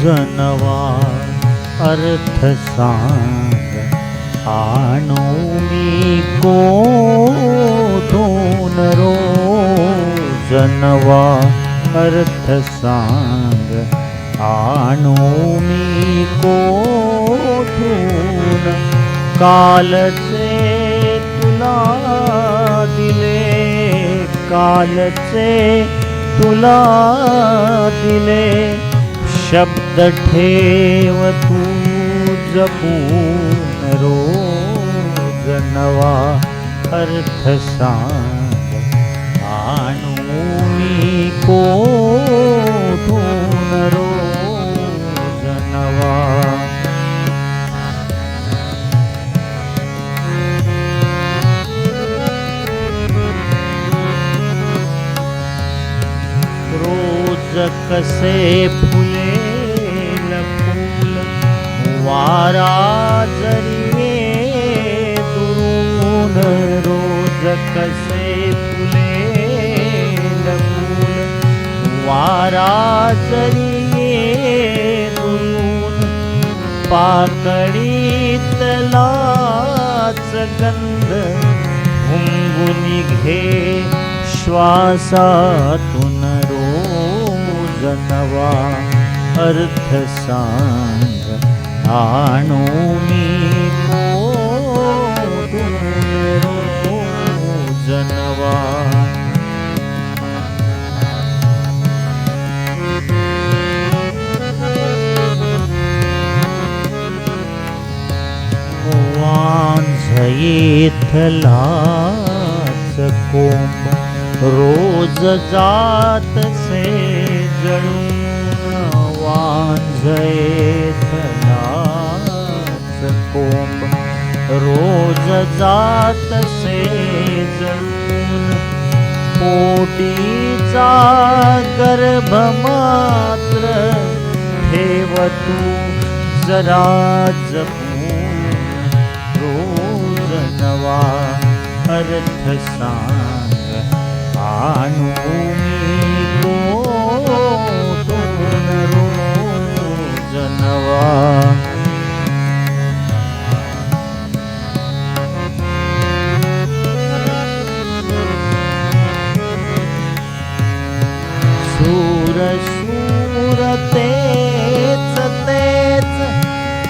नवा अर्थ सांग आणू मी कोठून रोज नवा अर्थ सांग आणू मी कोठून कालचे तुला दिले कालचे तुला दिले शब्द ठेव तू जपून रोज नवा अर्थ सांग आणू मी कोठून रोज नवा रोज कसे फुलेल फूल वारा जरी दुरून रोज कसे फुलेल फूल वारा जरी दुरून पाकळीतलाच गंध घुंगुनी घे श्वासातून रोज नवा अर्थ सांग आणू मी कोठून रोज नवा वांझयेतलाच कोंब रोज जातसे जळून वांझयेतलाच कोंब रोज जातसे जळून पोटीचा गर्भ मात्र ठेव तू जरा जपून रोज नवा अर्थ सांग आणू मी कोठून रोज नवा सूर सूर तेच तेच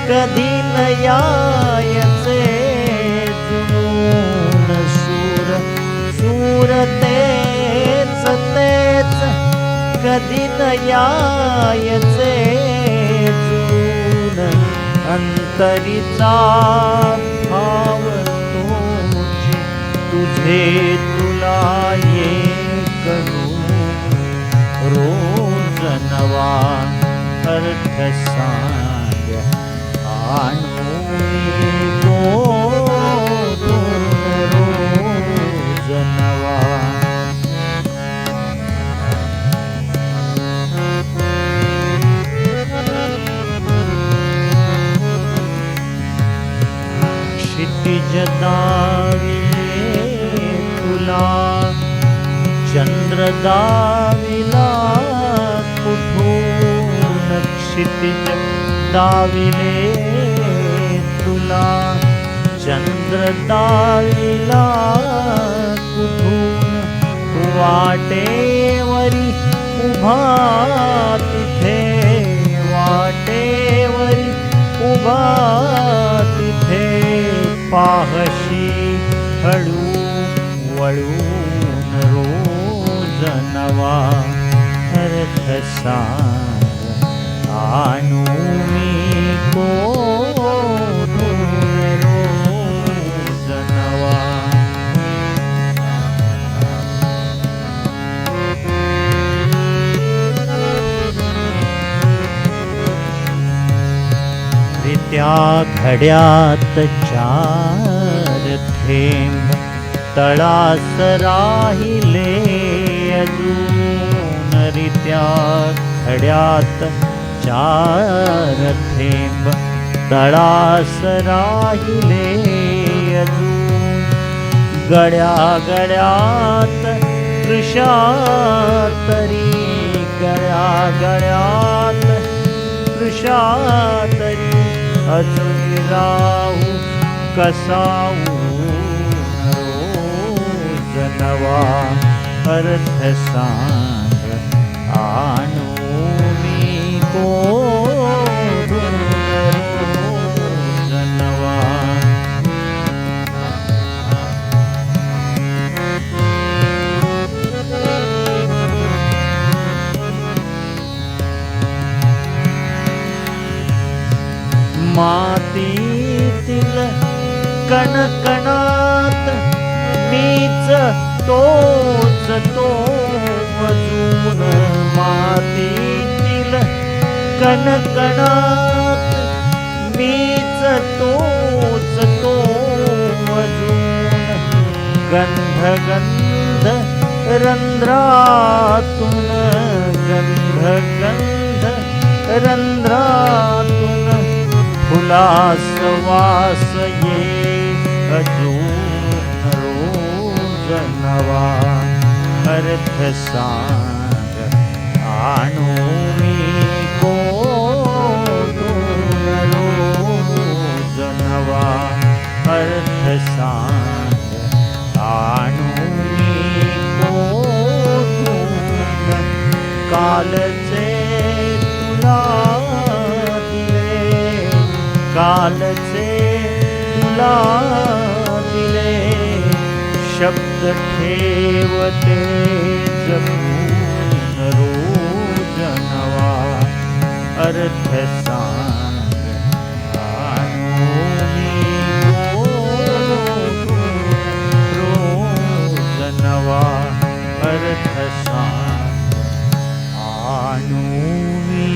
कधी न यायचे जुनून सूर सूर तेच तेच कधी न यायचे जुनून अंतरीचा भाव तोची तुझे तुला ये करून रोज नवा अर्थ सांग आणू मी कोठून रोज नवा क्षितिज दाविले तुला चंद्र दाविला कुठून क्षितिज दाविले तुला चंद्र दाविला कुठून वाटेवरी उभा तिथे वाटेवरी उभा तिथे पाहशी हळू वळून रोज नवा अर्थ सांग आणू मी कोठून रोज नवा रित्या घड्यात चार थेंब तळास राहिले अजून रित्या घड्यात चार थेंब तळास राहिले अजून गड्या गड्यात तृषा तरी गड्या गड्यात पुरुषातरी अजून राहू कसाऊ रोज नवा अर्थ सांग आणू मी कोरून रोज नवा. मातीतील कणकणात मीच तोच तो अजून. मातीतील कणकणात मीच तोच तो अजून. गंध गंध रंध्रातून गंध गंध रंध्रातून फुलास वास ये अजून रोज नवा अर्थ सांग आणू मी कोरून रोज नवा अर्थ सांग आणू मी कोरून. कालचे तुला कालचे तुला दिले शब्द ठेवते जपून रोज नवा अर्थ सांग आणू मी कोरून रोज नवा अर्थ सांग आणू मी